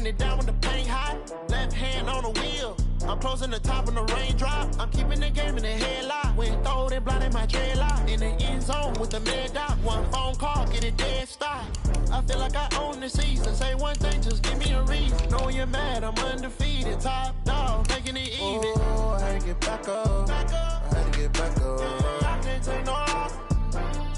Putting it down when the paint hot. Left hand on the wheel. I'm closing the top when the raindrop. I'm keeping the game in the headlock. When throwed and blinded my dreadlock. In the end zone with the mad dot. One phone call, get it dead stop. I feel like I own the season. Say one thing, just give me a reason. Knowing you're mad, I'm undefeated. Top dog, making it even. Oh, I had to get back up. I had to get back up. I can't take no loss.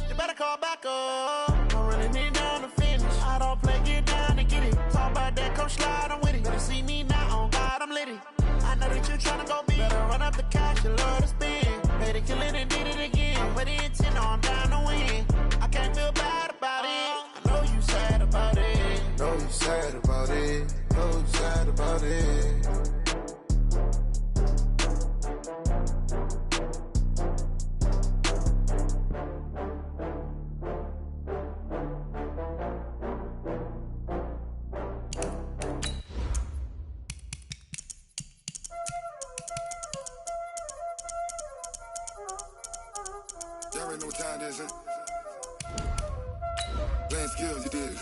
You better call back up. I'm running it down to finish. I don't play, get down to get it. Talk about that, come slide, I'm with it. Better see me now, on God, I'm litty. I know that you're trying to go big. Better run up the cash, you love to spend. Made it, kill it, and did it again. Put it in 10, I'm down to win. I can't feel bad about it. I know you sad about it. Know you sad about it. Know you sad about it. Y'all already know what time it is, huh? Playing skills, you did.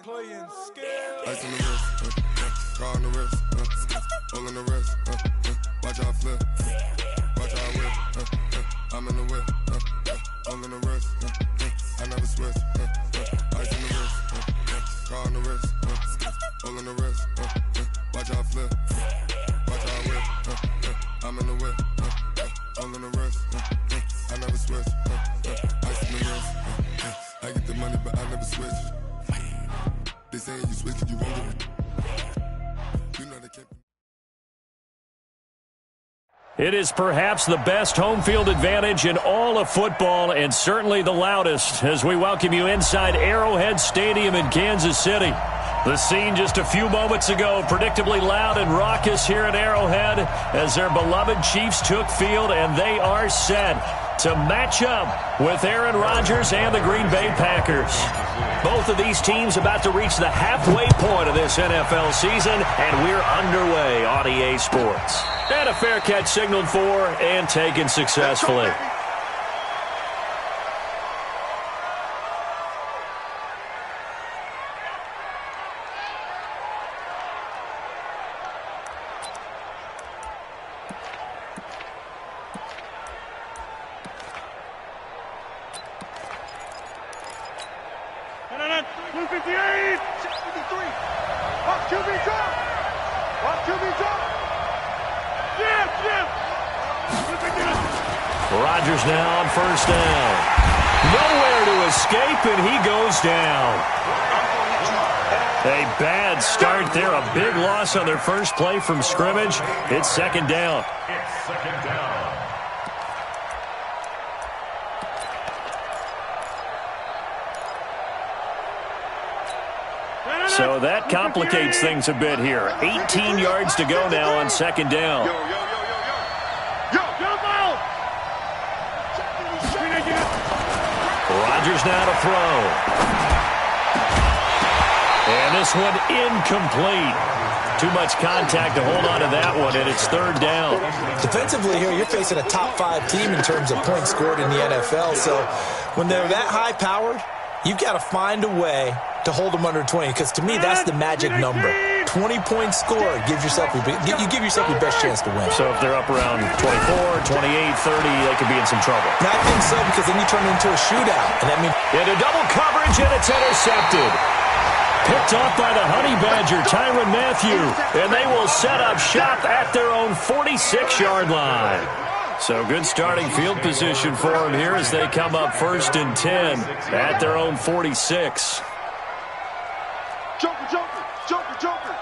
Playing skills. Ice on the wrist, car on the wrist, all on the wrist, watch out flip, watch out whip, I'm in the whip, all on the wrist, I never switch, ice on the wrist, car on the wrist, all on the wrist, watch out flip, watch out whip, I'm in the whip, all on the wrist, I never switch, ice on the wrist, I get the money but I never switch. They saying you switch and you won't get it. You know they can't. It is perhaps the best home field advantage in all of football and certainly the loudest as we welcome you inside Arrowhead Stadium in Kansas City. The scene just a few moments ago, predictably loud and raucous here at Arrowhead as their beloved Chiefs took field, and they are set to match up with Aaron Rodgers and the Green Bay Packers. Both of these teams about to reach the halfway point of this NFL season, and we're underway on EA Sports. And a fair catch signaled for and taken successfully. Rodgers now on first down. Nowhere to escape, and he goes down. A bad start there. A big loss on their first play from scrimmage. It's second down. So that complicates things a bit here. 18 yards to go now on second down. Rodgers now to throw. And this one incomplete. Too much contact to hold on to that one, and it's third down. Defensively here, you're facing a top-5 team in terms of points scored in the NFL. So when they're that high-powered, you've got to find a way to hold them under 20, because to me, that's the magic number. 20-point score gives yourself you give yourself your best chance to win. So if they're up around 24, 28, 30, they could be in some trouble. And I think so, because then you turn it into a shootout. And that means into double coverage, and it's intercepted. Picked off by the Honey Badger, Tyrann Mathieu. And they will set up shop at their own 46-yard line. So good starting field position for them here as they come up 1st and 10 at their own 46. Joker, Joker, Joker, Joker.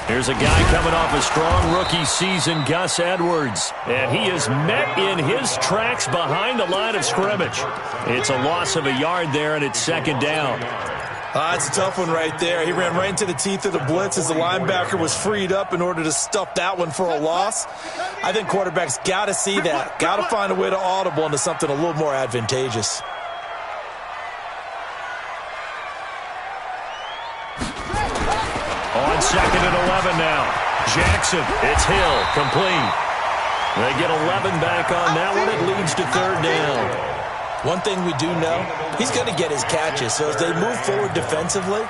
Here's a guy coming off a strong rookie season, Gus Edwards. And he is met in his tracks behind the line of scrimmage. It's a loss of a yard there, and it's second down. It's a tough one right there. He ran right into the teeth of the blitz as the linebacker was freed up in order to stuff that one for a loss. I think quarterbacks got to see that. Got to find a way to audible into something a little more advantageous. On 2nd and 11 now. Jackson, it's Hill, complete. They get 11 back on that one. It leads to third down. One thing we do know, he's going to get his catches. So as they move forward defensively,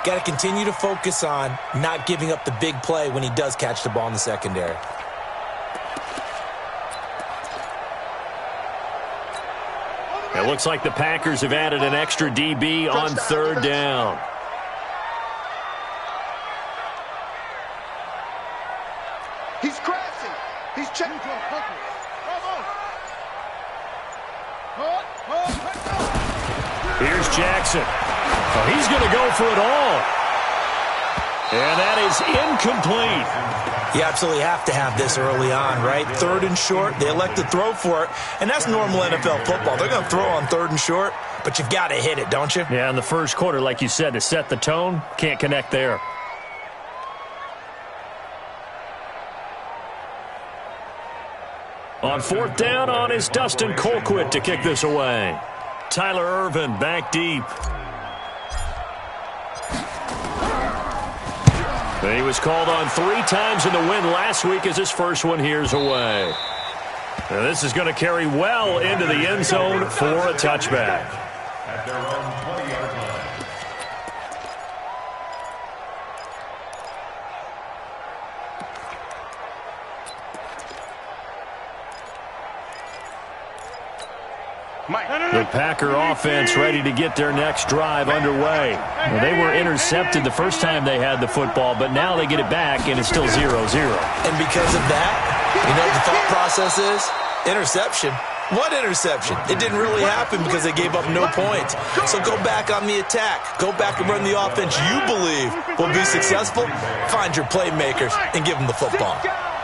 got to continue to focus on not giving up the big play when he does catch the ball in the secondary. It looks like the Packers have added an extra DB on third down. He's crashing. He's checking. Here's Jackson. Oh, he's going to go for it all. And that is incomplete. You absolutely have to have this early on, right? Third and short, they elect to throw for it, and that's normal NFL football. They're going to throw on third and short, but you've got to hit it, don't you? Yeah, in the first quarter, like you said, to set the tone, can't connect there. On fourth down on is Dustin Colquitt to kick this away. Tyler Ervin back deep. He was called on 3 times in the win last week as his first one here's away. Now this is going to carry well into the end zone for a touchback. At their own 20-yard line. The Packer offense ready to get their next drive underway. Well, they were intercepted the first time they had the football, but now they get it back, and it's still 0-0. And because of that, you know what the thought process is? Interception. What interception? It didn't really happen because they gave up no points. So go back on the attack. Go back and run the offense you believe will be successful. Find your playmakers and give them the football.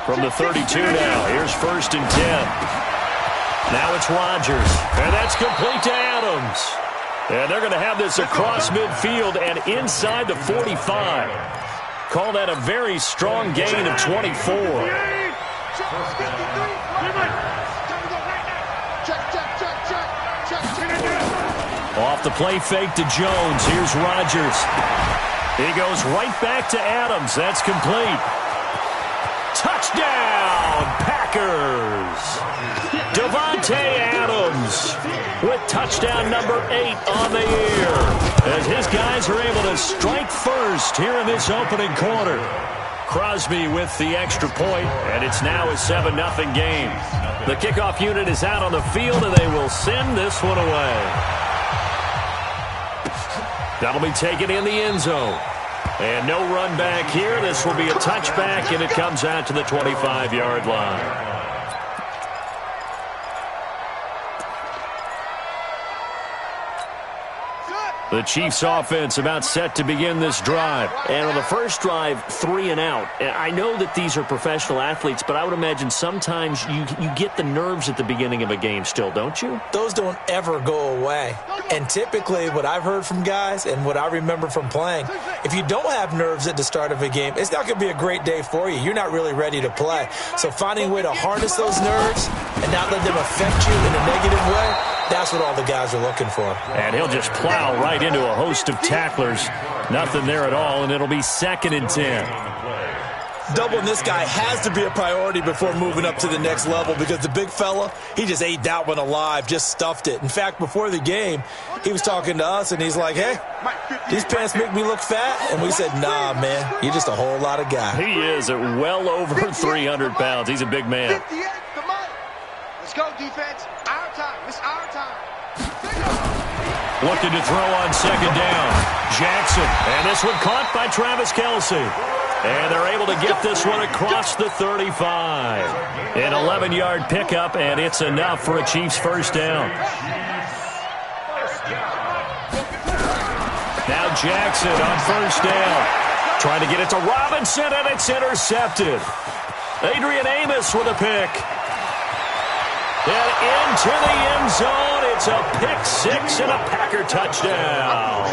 From the 32 now, here's 1st and 10. Now it's Rodgers, and that's complete to Adams. And they're going to have this across midfield and inside the 45. Call that a very strong gain of 24. Off the play fake to Jones. Here's Rodgers. He goes right back to Adams. That's complete. Touchdown, Packers. Davante Adams with touchdown number 8 on the year as his guys are able to strike first here in this opening quarter. Crosby with the extra point, and it's now a 7-0 game. The kickoff unit is out on the field, and they will send this one away. That'll be taken in the end zone. And no run back here. This will be a touchback, and it comes out to the 25-yard line. The Chiefs offense about set to begin this drive. And on the first drive, 3 and out. I know that these are professional athletes, but I would imagine sometimes you get the nerves at the beginning of a game still, don't you? Those don't ever go away. And typically what I've heard from guys and what I remember from playing, if you don't have nerves at the start of a game, it's not going to be a great day for you. You're not really ready to play. So finding a way to harness those nerves and not let them affect you in a negative way, that's what all the guys are looking for. And he'll just plow right into a host of tacklers. Nothing there at all, and it'll be 2nd and 10. Doubling this guy has to be a priority before moving up to the next level because the big fella, he just ate that one alive, just stuffed it. In fact, before the game, he was talking to us, and he's like, hey, these pants make me look fat? And we said, nah, man, you're just a whole lot of guy. He is at well over 300 pounds. He's a big man. Let's go, defense. Our time. It's our time. Looking to throw on 2nd down. Jackson. And this one caught by Travis Kelce. And they're able to get this one across the 35. An 11-yard pickup, and it's enough for a Chiefs first down. Now Jackson on 1st down. Trying to get it to Robinson, and it's intercepted. Adrian Amos with a pick. And into the end zone, it's a pick-6 and a Packer touchdown.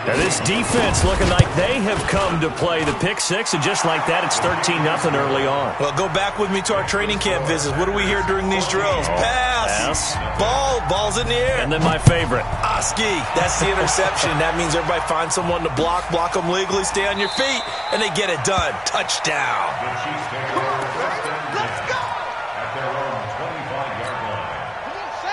Now this defense looking like they have come to play the pick-6, and just like that, it's 13-0 early on. Well, go back with me to our training camp visits. What do we hear during these drills? Pass! Yes. Ball's in the air. And then my favorite. Oski, that's the interception. That means everybody finds someone to block them legally, stay on your feet, and they get it done. Touchdown. Let's go!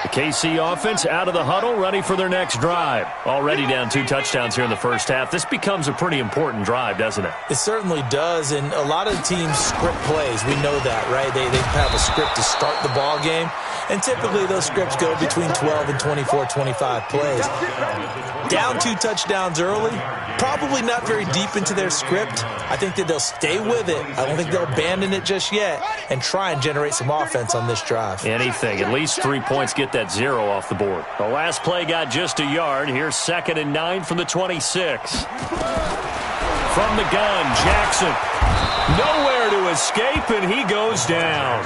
The KC offense out of the huddle, ready for their next drive. Already down 2 touchdowns here in the first half. This becomes a pretty important drive, doesn't it? It certainly does, and a lot of teams script plays. We know that, right? They have a script to start the ball game, and typically those scripts go between 12 and 24, 25 plays. Down 2 touchdowns early, probably not very deep into their script. I think that they'll stay with it. I don't think they'll abandon it just yet and try and generate some offense on this drive. Anything. At least 3 points, get that 0 off the board. The last play got just a yard. Here's 2nd and 9 from the 26. From the gun, Jackson. Nowhere to escape, and he goes down.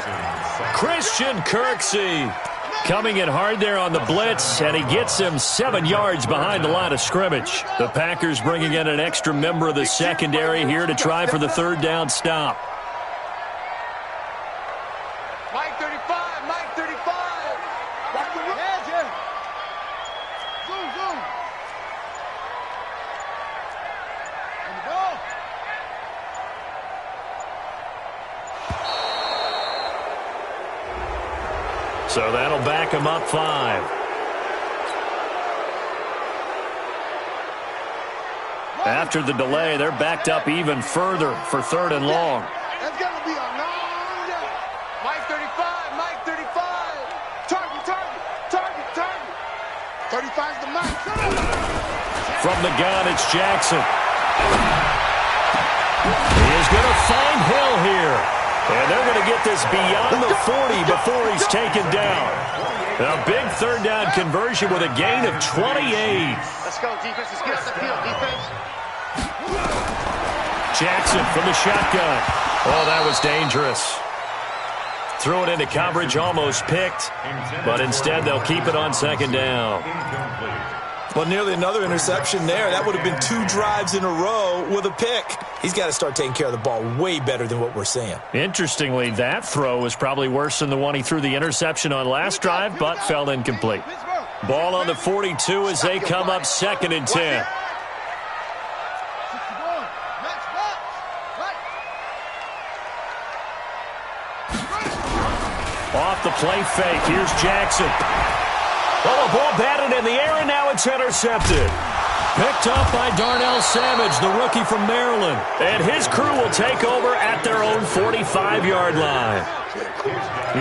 Christian Kirksey coming in hard there on the blitz, and he gets him 7 yards behind the line of scrimmage. The Packers bringing in an extra member of the secondary here to try for the 3rd down stop. Mike 35, Mike 35. Rock the edge, yeah. Zoom, zoom. On the ball. So that'll back him up 5. After the delay, they're backed up even further for 3rd and long. That's going to be a long day. Mike 35, Mike 35. Target, target, target, target. 35's the mark. From the gun, it's Jackson. He is going to find Hill here. And they're going to get this beyond the 40 before he's taken down. A big 3rd down conversion with a gain of 28. Let's go, defense. Let's get out the field, defense. Jackson from the shotgun. Oh, that was dangerous. Threw it into coverage, almost picked. But instead, they'll keep it on 2nd down. Well, nearly another interception there. That would have been 2 drives in a row with a pick. He's got to start taking care of the ball way better than what we're seeing. Interestingly, that throw was probably worse than the one he threw the interception on last drive, but fell incomplete. Ball on the 42 as they come up 2nd and 10. Off the play fake. Here's Jackson. Oh, the ball batted in the air, and now it's intercepted. Picked up by Darnell Savage, the rookie from Maryland. And his crew will take over at their own 45-yard line.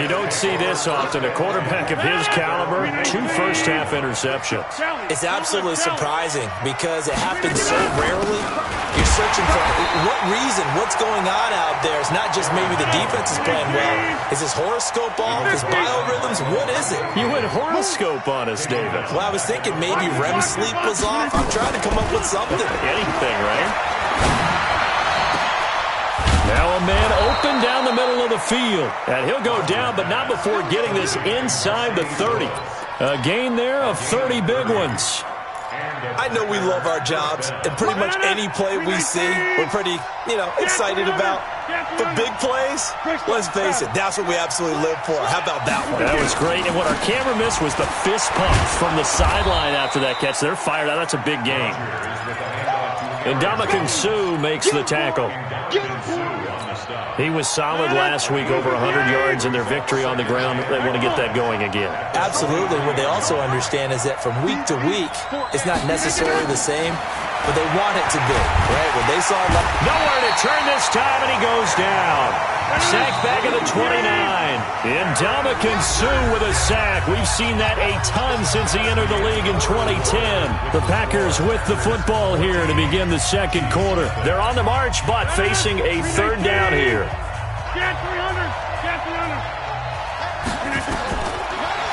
You don't see this often. A quarterback of his caliber, 2 first-half interceptions. It's absolutely surprising because it happens so rarely. You're searching for what reason, what's going on out there. It's not just maybe the defense is playing well. Is his horoscope off? His biorhythms? What is it? You went horoscope on us, David. Well, I was thinking maybe REM sleep was off. I'm trying to come up with something. Anything, right? Now a man open down the middle of the field. And he'll go down, but not before getting this inside the 30. A gain there of 30 big ones. I know we love our jobs, and pretty much any play we see, we're pretty, excited about. But big plays, let's face it, that's what we absolutely live for. How about that one? That was great, and what our camera missed was the fist pump from the sideline after that catch. They're fired out. That's a big gain. And Ndamukong Suh makes the tackle. He was solid last week, over 100 yards in their victory on the ground. They want to get that going again. Absolutely. What they also understand is that from week to week, it's not necessarily the same, but they want it to be, right? When they saw nowhere to turn this time, and he goes down. Sack back at the 29. Ndamukong Suh with a sack. We've seen that a ton since he entered the league in 2010. The Packers with the football here to begin the 2nd quarter. They're on the march, but facing a 3rd down here.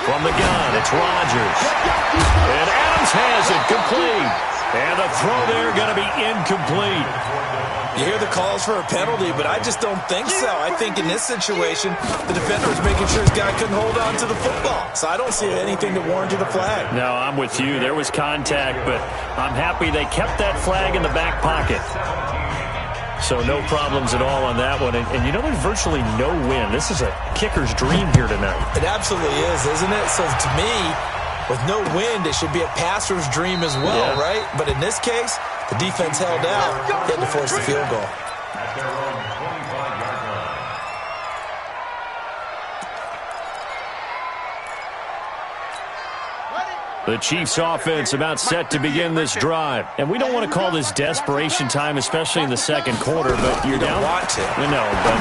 From the gun, it's Rodgers. And Adams has it, complete. And the throw there going to be incomplete. You hear the calls for a penalty, but I just don't think so. I think in this situation, the defender was making sure his guy couldn't hold on to the football. So I don't see anything that warranted a flag. No, I'm with you. There was contact, but I'm happy they kept that flag in the back pocket. So no problems at all on that one. And you know, there's virtually no wind. This is a kicker's dream here tonight. It absolutely is, isn't it? So to me, with no wind, it should be a passer's dream as well, right? But in this case, the defense held out, had to force the field goal. At their own 25-yard line. The Chiefs offense about set to begin this drive. And we don't want to call this desperation time, especially in the second quarter, but you're down. You don't want to. No, but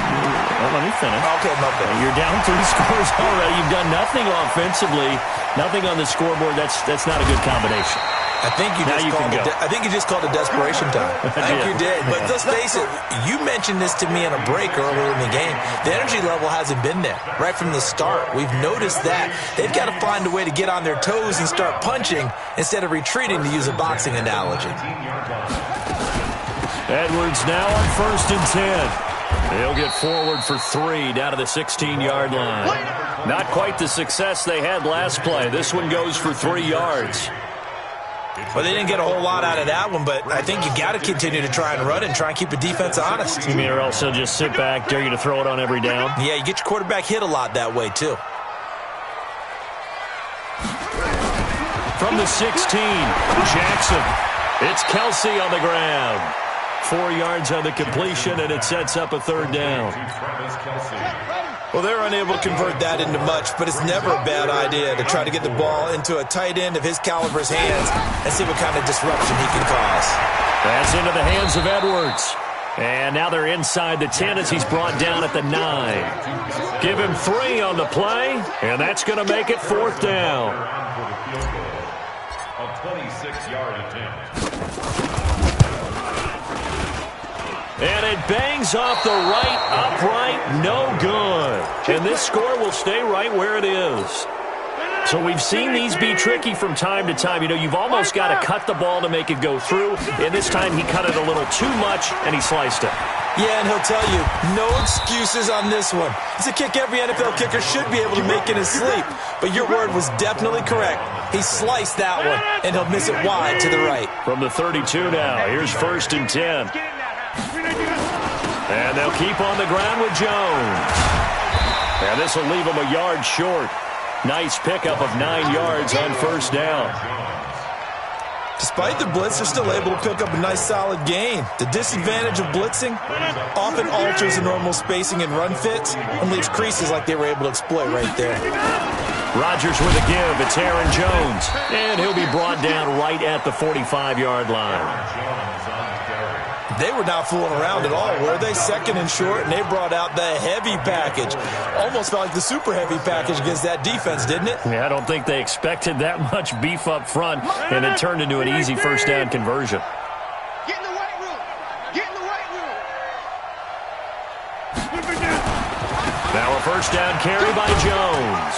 let me finish. Okay, my bad. You're down 3 scores already. You've done nothing offensively, nothing on the scoreboard. That's not a good combination. I think you just called it desperation time. I think you did. But let's face it, you mentioned this to me on a break earlier in the game. The energy level hasn't been there right from the start. We've noticed that. They've got to find a way to get on their toes and start punching instead of retreating, to use a boxing analogy. Edwards now on 1st and 10. He'll get forward for 3 down to the 16-yard line. Not quite the success they had last play. This one goes for 3 yards. Well, they didn't get a whole lot out of that one, but I think you got to continue to try and run and try and keep the defense honest. You mean, or else they'll just sit back, dare you to throw it on every down? Yeah, you get your quarterback hit a lot that way, too. From the 16, Jackson. It's Kelsey on the ground. 4 yards on the completion, and it sets up a 3rd down. Well, they're unable to convert that into much, but it's never a bad idea to try to get the ball into a tight end of his caliber's hands and see what kind of disruption he can cause. That's into the hands of Edwards. And now they're inside the 10 as he's brought down at the 9. Give him 3 on the play, and that's going to make it 4th down. A 26-yard attempt. And it bangs off the right upright, no good. And this score will stay right where it is. So we've seen these be tricky from time to time. You know, you've almost got to cut the ball to make it go through. And this time he cut it a little too much, and he sliced it. Yeah, and he'll tell you, no excuses on this one. It's a kick every NFL kicker should be able to make in his sleep. But your word was definitely correct. He sliced that one, and he'll miss it wide to the right. From the 32 now, here's 1st and 10. And they'll keep on the ground with Jones. And this will leave him a yard short. Nice pickup of 9 yards on 1st down. Despite the blitz, they're still able to pick up a nice solid gain. The disadvantage of blitzing often alters the normal spacing and run fits and leaves creases like they were able to exploit right there. Rodgers with a give. It's Aaron Jones. And he'll be brought down right at the 45-yard line. They were not fooling around at all, were they? 2nd and short, and they brought out the heavy package. Almost felt like the super heavy package against that defense, didn't it? Yeah, I don't think they expected that much beef up front, and it turned into an easy 1st down conversion. Get in the weight room. Get in the weight room. Now a 1st down carry by Jones.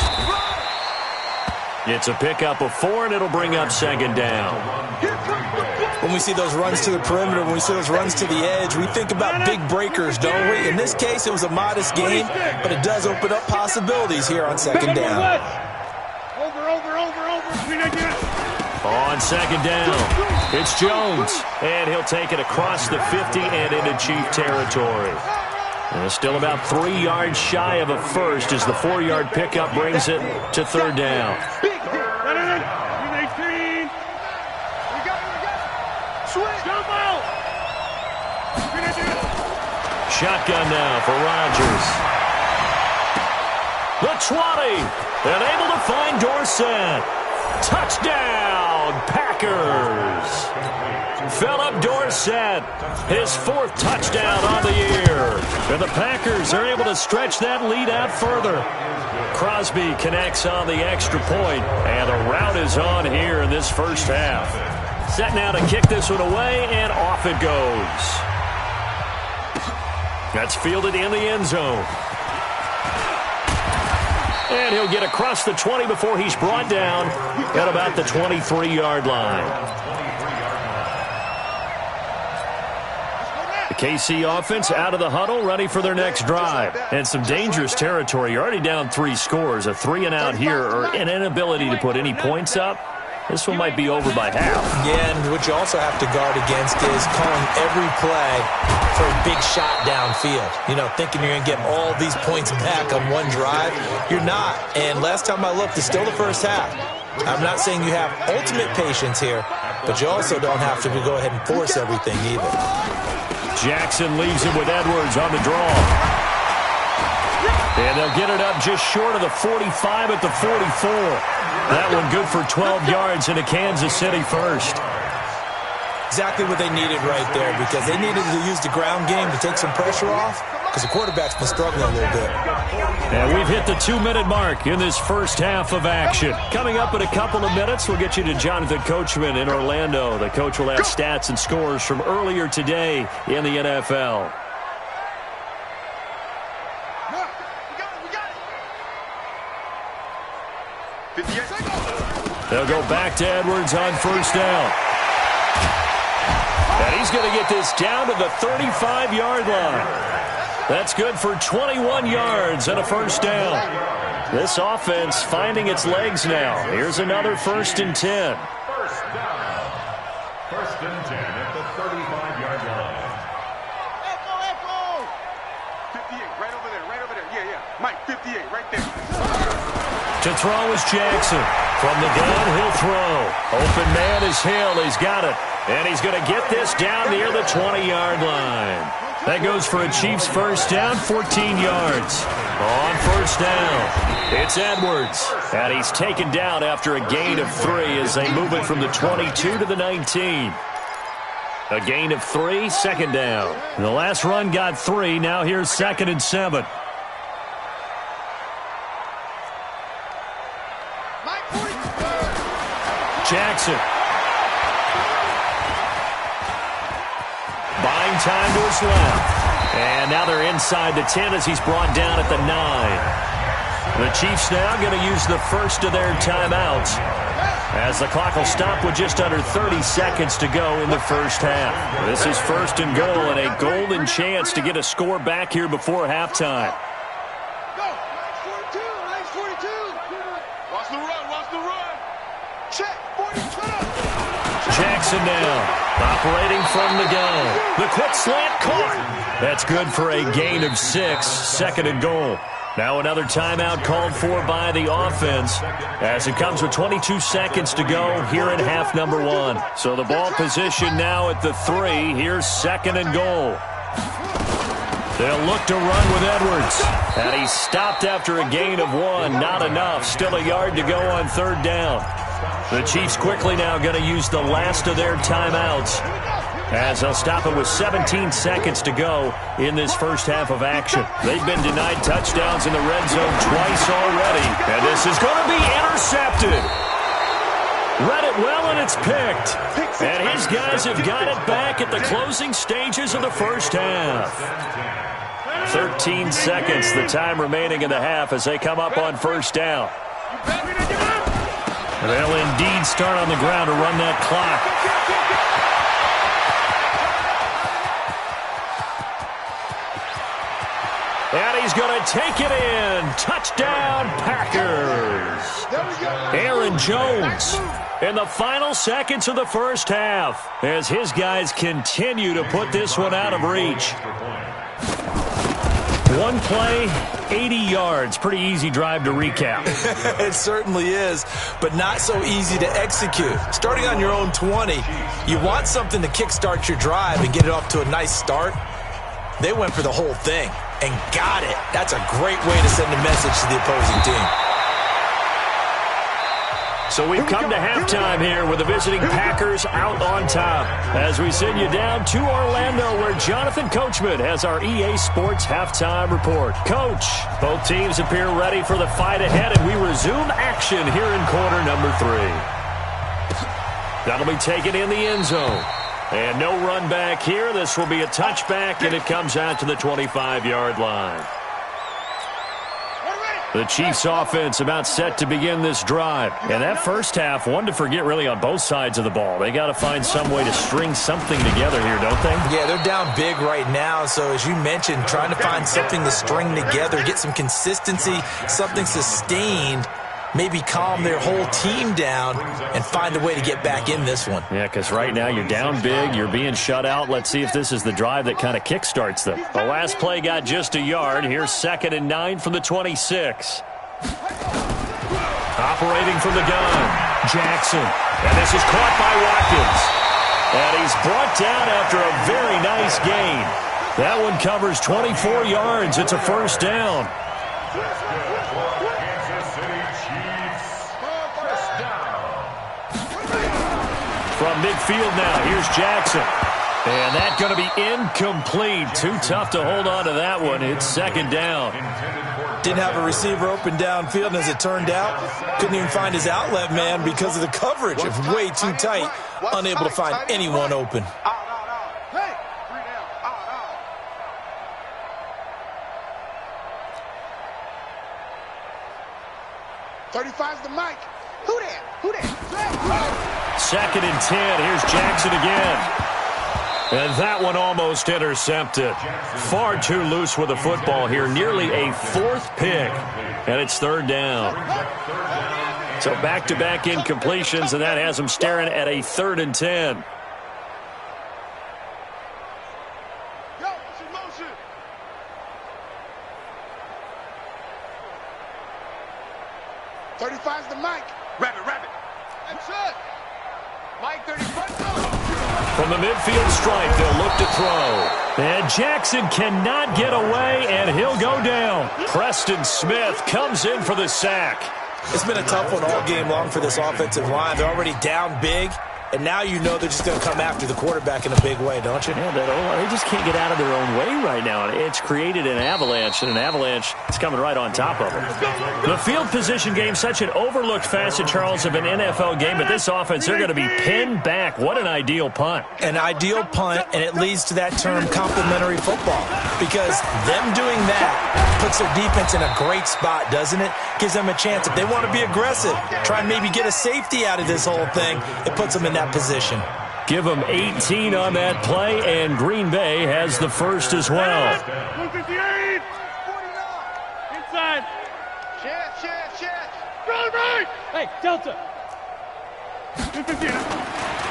It's a pickup of 4, and it'll bring up 2nd down. When we see those runs to the perimeter, when we see those runs to the edge, we think about big breakers, don't we? In this case, it was a modest gain, but it does open up possibilities here on 2nd down. Over. On 2nd down, it's Jones, and he'll take it across the 50 and into Chief territory. And still about 3 yards shy of a 1st as the 4-yard pickup brings it to 3rd down. Shotgun now for Rodgers. The 20, and able to find Dorsett. Touchdown, Packers. Philip Dorsett, his 4th touchdown on the year. And the Packers are able to stretch that lead out further. Crosby connects on the extra point, and the rout is on here in this 1st half. Set now to kick this one away, and off it goes. That's fielded in the end zone. And he'll get across the 20 before he's brought down at about the 23-yard line. The KC offense out of the huddle, ready for their next drive. And some dangerous territory. You're already down 3 scores. A 3-and-out here, or an inability to put any points up. This one might be over by half. Yeah, and what you also have to guard against is calling every play for a big shot downfield. You know, thinking you're going to get all these points back on one drive. You're not. And last time I looked, it's still the first half. I'm not saying you have ultimate patience here, but you also don't have to go ahead and force everything either. Jackson leaves it with Edwards on the draw. And they'll get it up just short of the 45 at the 44. That one good for 12 yards into Kansas City first. Exactly what they needed right there, because they needed to use the ground game to take some pressure off, because the quarterback's been struggling a little bit. And we've hit the 2-minute mark in this first half of action. Coming up in a couple of minutes, we'll get you to Jonathan Coachman in Orlando. The coach will have stats and scores from earlier today in the NFL. They'll go back to Edwards on first down. And he's going to get this down to the 35-yard line. That's good for 21 yards and a first down. This offense finding its legs now. Here's another 1st and 10. First down. 1st and 10 at the 35-yard line. 58, right over there. Yeah. Mike, 58, right there. To throw is Jackson. From the gun, he'll throw. Open man is Hill. He's got it. And he's going to get this down near the 20-yard line. That goes for a Chiefs first down, 14 yards. On first down, it's Edwards. And he's taken down after a gain of 3 as they move it from the 22 to the 19. A gain of 3, second down. And the last run got 3. Now here's 2nd and 7. Jackson. Buying time to his left. And now they're inside the 10 as he's brought down at the 9. The Chiefs now going to use the first of their timeouts as the clock will stop with just under 30 seconds to go in the first half. This is 1st and goal and a golden chance to get a score back here before halftime. Jackson now, operating from the gun. The quick slant caught. That's good for a gain of 6, 2nd and goal. Now another timeout called for by the offense as it comes with 22 seconds to go here in half number 1. So the ball position now at the 3. Here's 2nd and goal. They'll look to run with Edwards. And he's stopped after a gain of 1. Not enough. Still a yard to go on 3rd down. The Chiefs quickly now going to use the last of their timeouts as they'll stop it with 17 seconds to go in this first half of action. They've been denied touchdowns in the red zone twice already, and this is going to be intercepted. Read it well, and it's picked. And his guys have got it back at the closing stages of the first half. 13 seconds, the time remaining in the half as they come up on first down. They'll indeed start on the ground to run that clock. And he's going to take it in. Touchdown, Packers. Aaron Jones in the final seconds of the first half as his guys continue to put this one out of reach. One play, 80 yards. Pretty easy drive to recap. It certainly is, but not so easy to execute. Starting on your own 20, you want something to kickstart your drive and get it off to a nice start. They went for the whole thing and got it. That's a great way to send a message to the opposing team. So we've come to halftime here with the visiting Packers out on top as we send you down to Orlando where Jonathan Coachman has our EA Sports halftime report. Coach, both teams appear ready for the fight ahead, and we resume action here in quarter number 3. That'll be taken in the end zone. And no run back here. This will be a touchback, and it comes out to the 25-yard line. The Chiefs offense about set to begin this drive. And that first half, one to forget really on both sides of the ball. They got to find some way to string something together here, don't they? Yeah, they're down big right now. So as you mentioned, trying to find something to string together, get some consistency, something sustained. maybe calm their whole team down and find a way to get back in this one. Yeah, because right now you're down big, you're being shut out. Let's see if this is the drive that kind of kickstarts them. The last play got just a yard. Here's 2nd and 9 from the 26. Operating from the gun, Jackson. And this is caught by Watkins. And he's brought down after a very nice gain. That one covers 24 yards. It's a first down. From midfield now, here's Jackson. And that's going to be incomplete. Too tough to hold on to that one. It's 2nd down. Didn't have a receiver open downfield, and as it turned out, couldn't even find his outlet man because of the coverage. It was way too tight, unable to find anyone open. Hey! 35's the mic. Who that? 2nd and 10. Here's Jackson again. And that one almost intercepted. Far too loose with the football here. Nearly a 4th pick. And it's 3rd down. So back-to-back incompletions, and that has him staring at a 3rd and 10. 35's the mic. Rabbit. That's it. Mike 35. From the midfield stripe, they'll look to throw. And Jackson cannot get away, and he'll go down. Preston Smith comes in for the sack. It's been a tough one all game long for this offensive line. They're already down big, and now you know they're just going to come after the quarterback in a big way, don't you? Yeah, they just can't get out of their own way right now. It's created an avalanche, and an avalanche is coming right on top of them. The field position game, such an overlooked facet, Charles, of an NFL game, but this offense, they're going to be pinned back. What an ideal punt. An ideal punt, and it leads to that term complementary football, because them doing that puts their defense in a great spot, doesn't it? Gives them a chance. If they want to be aggressive, try and maybe get a safety out of this whole thing, it puts them in that position. Give them 18 on that play, and Green Bay has the first as well. 158. 49. Inside. Chance. Run right. Hey, Delta. 258.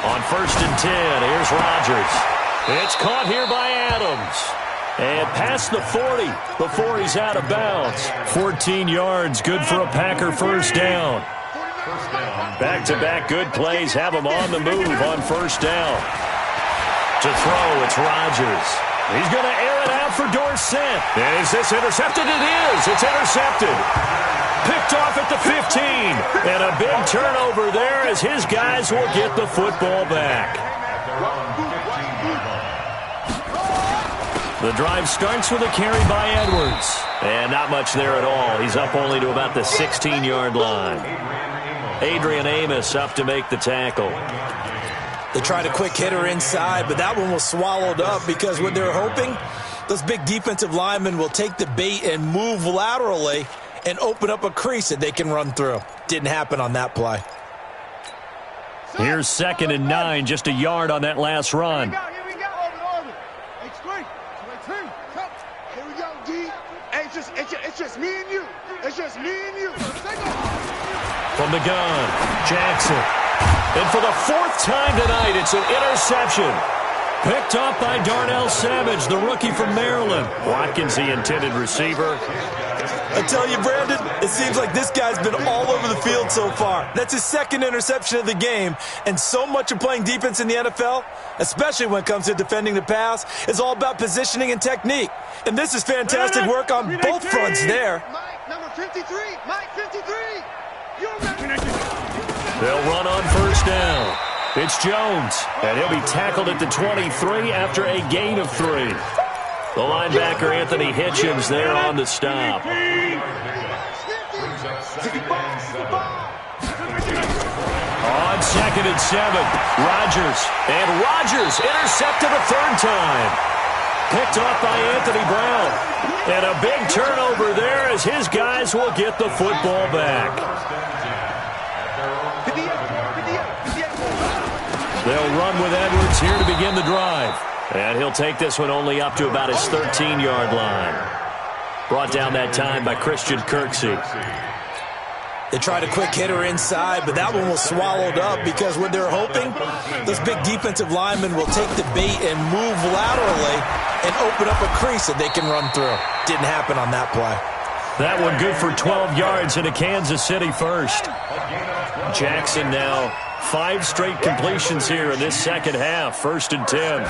On 1st and 10, here's Rodgers. It's caught here by Adams. And past the 40 before he's out of bounds. 14 yards, good for a Packer first down. Back-to-back good plays have him on the move on 1st down. To throw, it's Rodgers. He's going to air it out for Dorsett. And is this intercepted? It is. It's intercepted. Picked off at the 15. And a big turnover there as his guys will get the football back. The drive starts with a carry by Edwards. And not much there at all. He's up only to about the 16-yard line. Adrian Amos up to make the tackle. They tried a quick hitter inside, but that one was swallowed up because what they're hoping, those big defensive linemen will take the bait and move laterally and open up a crease that they can run through. Didn't happen on that play. Here's 2nd and 9, just a yard on that last run. Here we go. Here we go, D. Hey, it's just me and you. From the gun, Jackson. And for the 4th time tonight, it's an interception. Picked up by Darnell Savage, the rookie from Maryland. Watkins, the intended receiver. I tell you, Brandon, it seems like this guy's been all over the field so far. That's his 2nd interception of the game. And so much of playing defense in the NFL, especially when it comes to defending the pass, is all about positioning and technique. And this is fantastic work on both fronts there. Mike, number 53. Mike, 53. They'll run on 1st down. It's Jones, and he'll be tackled at the 23 after a gain of 3. The linebacker, Anthony Hitchens, there on the stop. On 2nd and 7, Rodgers intercepted a 3rd time. Picked off by Anthony Brown. And a big turnover there as his guys will get the football back. They'll run with Edwards here to begin the drive. And he'll take this one only up to about his 13-yard line. Brought down that time by Christian Kirksey. They tried a quick hitter inside, but that one was swallowed up because when they're hoping, those big defensive linemen will take the bait and move laterally and open up a crease that they can run through. Didn't happen on that play. That one good for 12 yards into Kansas City first. Jackson now 5 straight completions here in this second half. 1st and 10.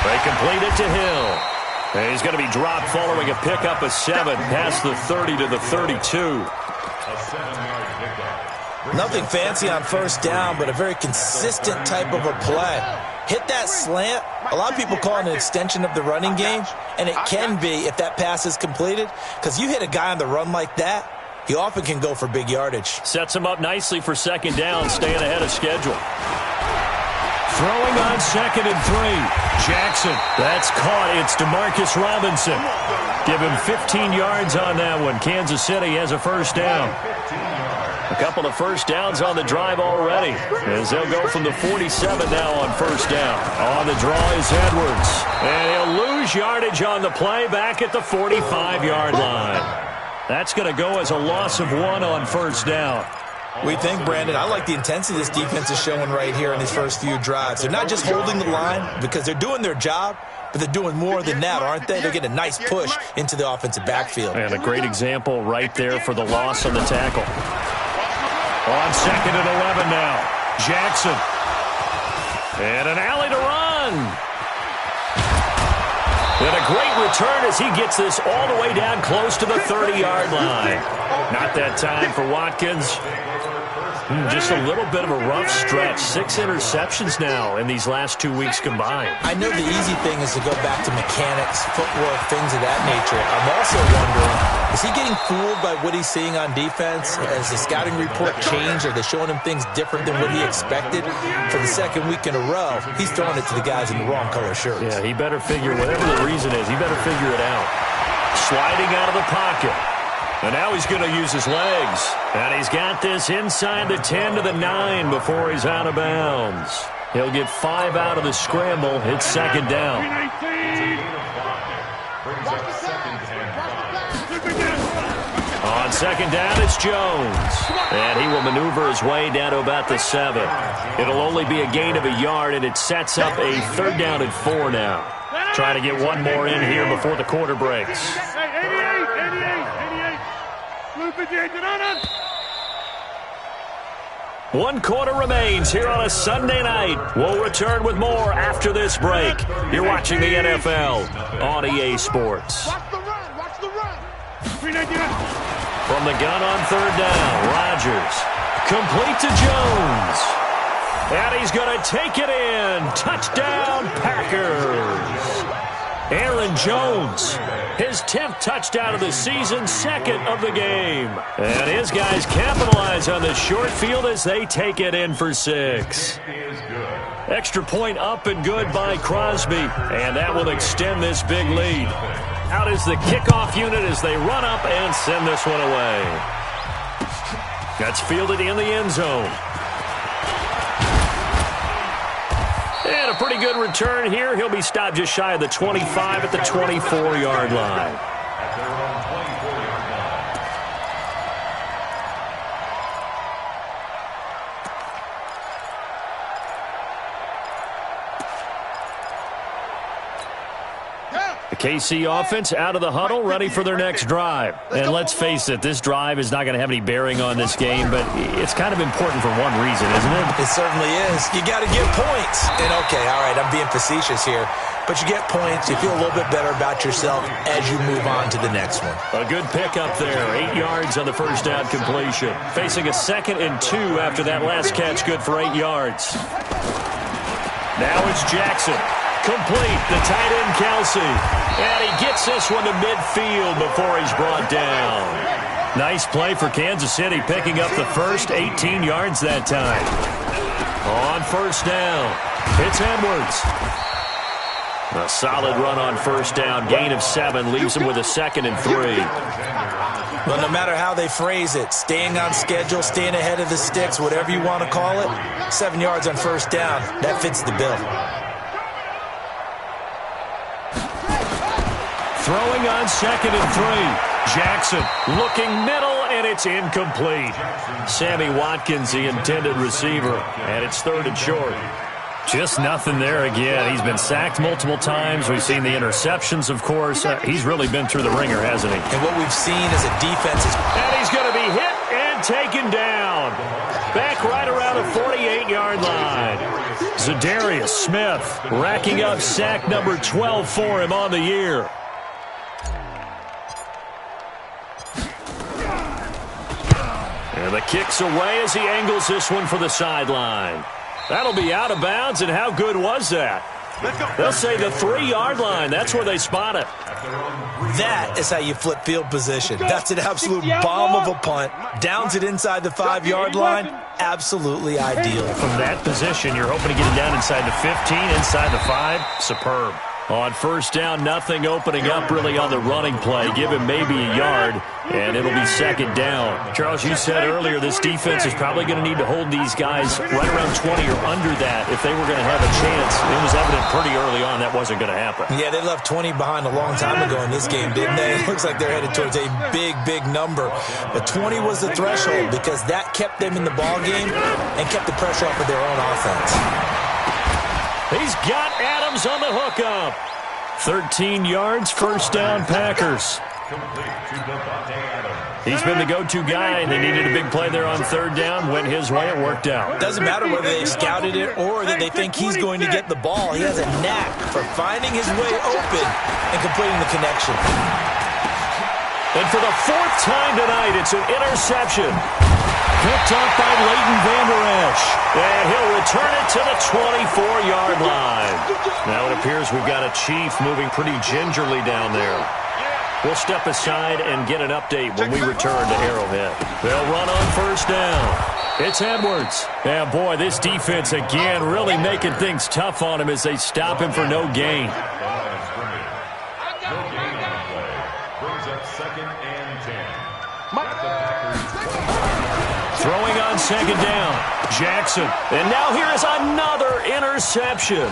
They complete it to Hill. And he's going to be dropped following a pickup of 7 past the 30 to the 32. Nothing fancy on 1st down, but a very consistent type of a play. Hit that slant. A lot of people call it an extension of the running game, and it can be if that pass is completed, because you hit a guy on the run like that, he often can go for big yardage. Sets him up nicely for 2nd down, staying ahead of schedule. Throwing on 2nd and 3. Jackson, that's caught. It's DeMarcus Robinson. Give him 15 yards on that one. Kansas City has a 1st down. A couple of 1st downs on the drive already, as they'll go from the 47 now on 1st down. On the draw is Edwards, and he'll lose yardage on the play back at the 45-yard line. That's going to go as a loss of 1 on 1st down. We think, Brandon, I like the intensity this defense is showing right here in these first few drives. They're not just holding the line because they're doing their job, but they're doing more than that, aren't they? They're getting a nice push into the offensive backfield. And a great example right there for the loss on the tackle. On 2nd and 11 now. Jackson. And an alley to run. And a great return as he gets this all the way down close to the 30-yard line. Not that time for Watkins. Just a little bit of a rough stretch. 6 interceptions now in these last 2 weeks combined. I know the easy thing is to go back to mechanics, footwork, things of that nature. I'm also wondering, is he getting fooled by what he's seeing on defense? Has the scouting report changed? Are they showing him things different than what he expected? For the 2nd week in a row, he's throwing it to the guys in the wrong color shirts. Yeah, he better figure, whatever the reason is, he better figure it out. Sliding out of the pocket. And now he's going to use his legs. And he's got this inside the 10 to the 9 before he's out of bounds. He'll get 5 out of the scramble. It's 2nd down. On 2nd down, it's Jones. And he will maneuver his way down to about the 7. It'll only be a gain of a yard, and it sets up a 3rd down and 4 now. Trying to get one more in here before the quarter breaks. 1 quarter remains here on a Sunday night. We'll return with more after this break. You're watching the NFL on EA Sports. Watch the run. Watch the run. From the gun on 3rd down, Rodgers. Complete to Jones. And he's going to take it in. Touchdown, Packers. Aaron Jones, his 10th touchdown of the season, 2nd of the game. And his guys capitalize on the short field as they take it in for 6. Extra point up and good by Crosby. And that will extend this big lead. Out is the kickoff unit as they run up and send this one away. That's fielded in the end zone. And a pretty good return here. He'll be stopped just shy of the 25 at the 24-yard line. The KC offense out of the huddle, ready for their next drive. And let's face it, this drive is not going to have any bearing on this game, but it's kind of important for one reason, isn't it? It certainly is. You got to get points. And okay, all right, I'm being facetious here, but you get points, you feel a little bit better about yourself as you move on to the next one. A good pickup there, 8 yards on the 1st down completion. Facing a 2nd and 2 after that last catch, good for 8 yards. Now it's Jackson. Complete, the tight end Kelsey. And he gets this one to midfield before he's brought down. Nice play for Kansas City, picking up the first 18 yards that time. On 1st down, it's Edwards. A solid run on 1st down, gain of 7, leaves him with a 2nd and 3. Well, no matter how they phrase it, staying on schedule, staying ahead of the sticks, whatever you want to call it, 7 yards on 1st down, that fits the bill. Throwing on 2nd and 3. Jackson looking middle, and it's incomplete. Sammy Watkins, the intended receiver, and it's 3rd and short. Just nothing there again. He's been sacked multiple times. We've seen the interceptions, of course. He's really been through the ringer, hasn't he? And what we've seen as a defense is... And he's going to be hit and taken down. Back right around the 48-yard line. Zadarius Smith racking up sack number 12 for him on the year. And the kick's away as he angles this one for the sideline. That'll be out of bounds, and how good was that? They'll say the 3-yard line. That's where they spot it. That is how you flip field position. That's an absolute bomb of a punt. Downs it inside the 5-yard line. Absolutely ideal. From that position, you're hoping to get it down inside the 15, inside the 5. Superb. On first down, nothing opening up really on the running play. Give him maybe a yard, and it'll be 2nd down. Charles, you said earlier this defense is probably going to need to hold these guys right around 20 or under that if they were going to have a chance. It was evident pretty early on that wasn't going to happen. Yeah, they left 20 behind a long time ago in this game, didn't they? It looks like they're headed towards a big, big number. But 20 was the threshold because that kept them in the ball game and kept the pressure off of their own offense. He's got Adams on the hookup. 13 yards, first down, Packers. He's been the go-to guy, and they needed a big play there on 3rd down. Went his way, it worked out. Doesn't matter whether they scouted it or that they think he's going to get the ball. He has a knack for finding his way open and completing the connection. And for the 4th time tonight, it's an interception. Picked up by Leighton Vander Esch. And he'll return it to the 24-yard line. Now it appears we've got a Chief moving pretty gingerly down there. We'll step aside and get an update when we return to Arrowhead. They'll run on first down. It's Edwards. And boy, this defense again really making things tough on him as they stop him for no gain. Throwing on 2nd down, Jackson. And now here is another interception.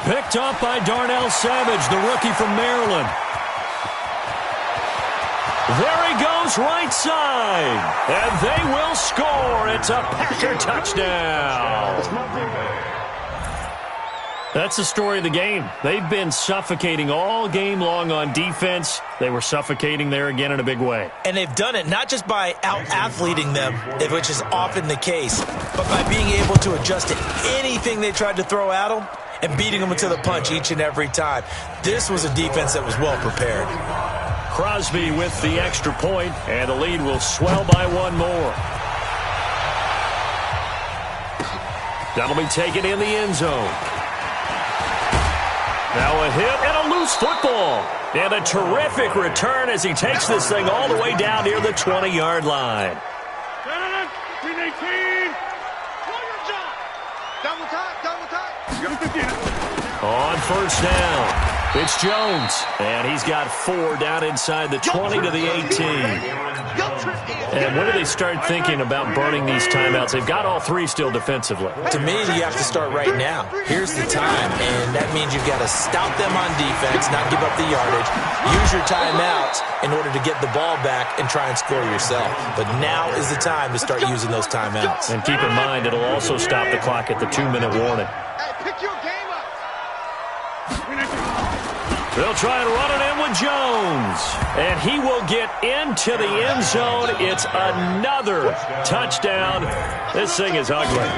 Picked up by Darnell Savage, the rookie from Maryland. There he goes, right side. And they will score. It's a Packer touchdown. That's the story of the game. They've been suffocating all game long on defense. They were suffocating there again in a big way. And they've done it not just by out-athleting them, which is often the case, but by being able to adjust to anything they tried to throw at them and beating them to the punch each and every time. This was a defense that was well prepared. Crosby with the extra point, and the lead will swell by 1 more. That'll be taken in the end zone. Now a hit and a loose football. And a terrific return as he takes this thing all the way down near the 20-yard line. On first down, it's Jones. And he's got 4 down inside the 20 to the 18. And when do they start thinking about burning these timeouts? They've got all 3 still defensively. To me, you have to start right now. Here's the time, and that means you've got to stop them on defense, not give up the yardage. Use your timeouts in order to get the ball back and try and score yourself. But now is the time to start using those timeouts. And keep in mind, it'll also stop the clock at the 2-minute warning. Pick your game up. They'll try and run it in with Jones. And he will get into the end zone. It's another touchdown. This thing is ugly.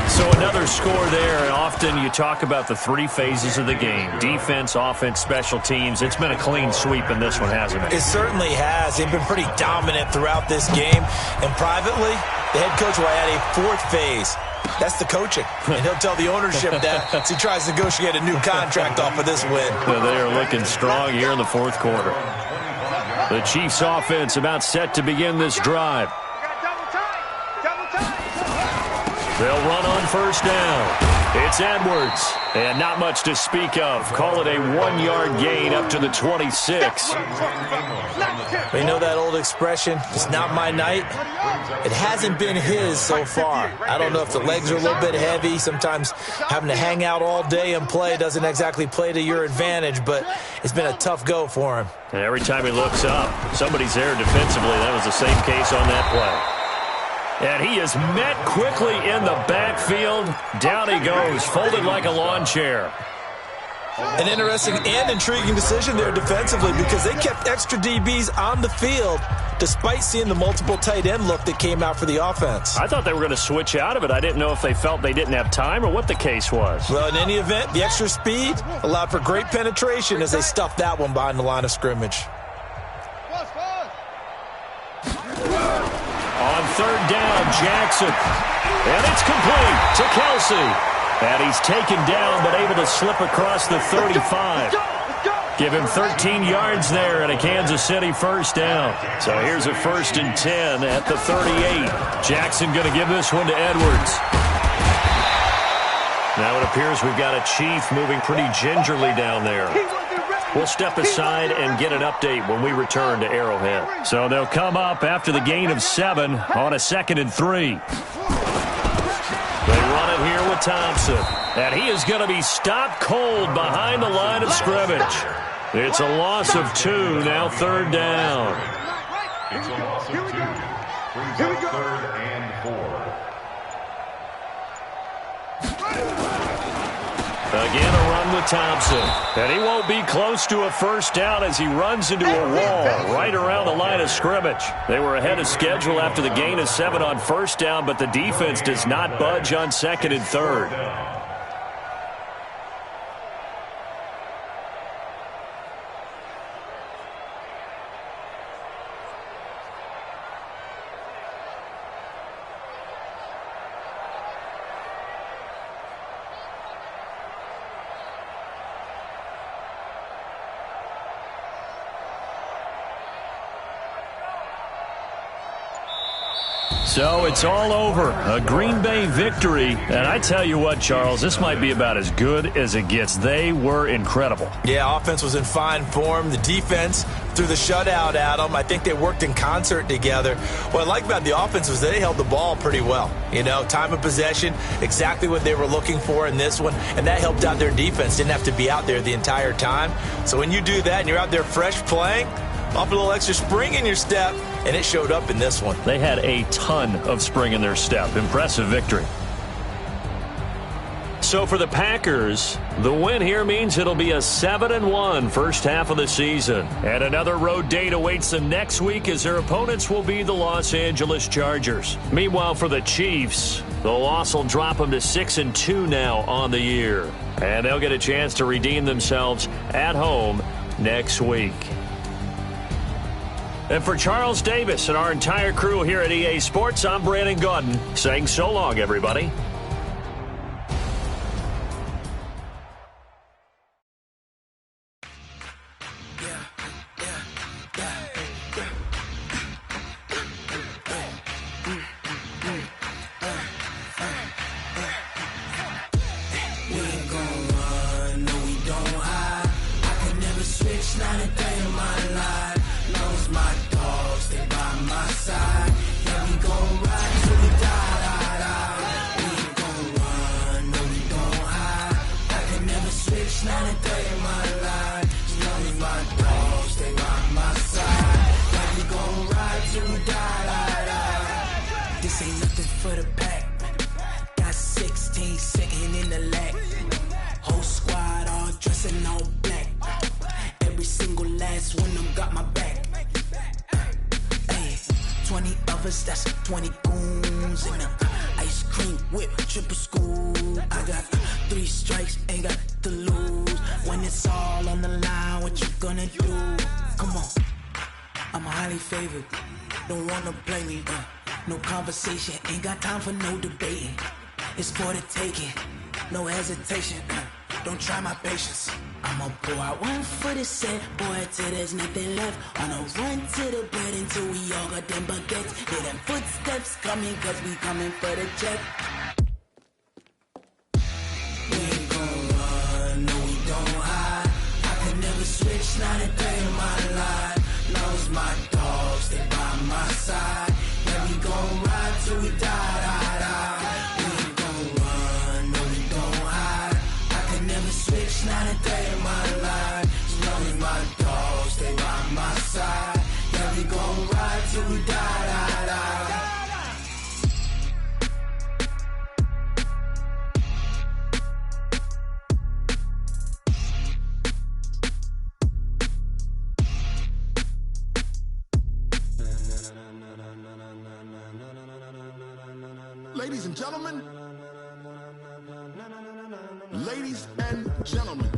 So another score there. And often you talk about the 3 phases of the game. Defense, offense, special teams. It's been a clean sweep in this one, hasn't it? It certainly has. They've been pretty dominant throughout this game. And privately, the head coach will add a 4th phase. That's the coaching. And he'll tell the ownership that as he tries to negotiate a new contract off of this win. They are looking strong here in the 4th quarter. The Chiefs offense about set to begin this drive. They'll run on first down. It's Edwards, and not much to speak of. Call it a 1-yard gain up to the 26. You know that old expression, it's not my night? It hasn't been his so far. I don't know if the legs are a little bit heavy. Sometimes having to hang out all day and play doesn't exactly play to your advantage, but it's been a tough go for him. And every time he looks up, somebody's there defensively. That was the same case on that play. And he is met quickly in the backfield. Down he goes, folded like a lawn chair. An interesting and intriguing decision there defensively because they kept extra DBs on the field despite seeing the multiple tight end look that came out for the offense. I thought they were going to switch out of it. I didn't know if they felt they didn't have time or what the case was. Well, in any event, the extra speed allowed for great penetration as they stuffed that one behind the line of scrimmage. On third down, Jackson. And it's complete to Kelsey. And he's taken down but able to slip across the 35. Give him 13 yards there and a Kansas City first down. So here's a 1st and 10 at the 38. Jackson going to give this one to Edwards. Now it appears we've got a Chief moving pretty gingerly down there. We'll step aside and get an update when we return to Arrowhead. So they'll come up after the gain of 7 on a 2nd and 3. They run it here with Thompson. And he is going to be stopped cold behind the line of scrimmage. It's a loss of 2, now 3rd down. It's a loss of 2. Brings up 3rd and 4. Again, a run with Thompson. And he won't be close to a first down as he runs into a wall right around the line of scrimmage. They were ahead of schedule after the gain of 7 on first down, but the defense does not budge on 2nd and 3rd. So it's all over. A Green Bay victory. And I tell you what, Charles, this might be about as good as it gets. They were incredible. Yeah, offense was in fine form. The defense threw the shutout at them. I think they worked in concert together. What I like about the offense was they held the ball pretty well. You know, time of possession, exactly what they were looking for in this one. And that helped out their defense. Didn't have to be out there the entire time. So when you do that and you're out there fresh playing, off a little extra spring in your step, and it showed up in this one. They had a ton of spring in their step. Impressive victory. So for the Packers, the win here means it'll be a 7-1 first half of the season. And another road date awaits them next week as their opponents will be the Los Angeles Chargers. Meanwhile, for the Chiefs, the loss will drop them to 6-2 now on the year. And they'll get a chance to redeem themselves at home next week. And for Charles Davis and our entire crew here at EA Sports, I'm Brandon Gaudin saying so long, everybody. Ain't got time for no debating. It's for the taking, no hesitation. Don't try my patience. I'ma pour out one for the set, boy, till there's nothing left. On a run to the bread until we all got them baguettes. Hear them footsteps coming, cause we coming for the check. not a day in my life. Long as my dogs stay by my side. Yeah, we gon' ride till we die, die, die. We ain't gon' run, no, we gon' hide. I can never switch, not a day in my life. As long as my dogs stay by my side. Yeah, we gon' ride till we die, die, die. Ladies and gentlemen, ladies and gentlemen.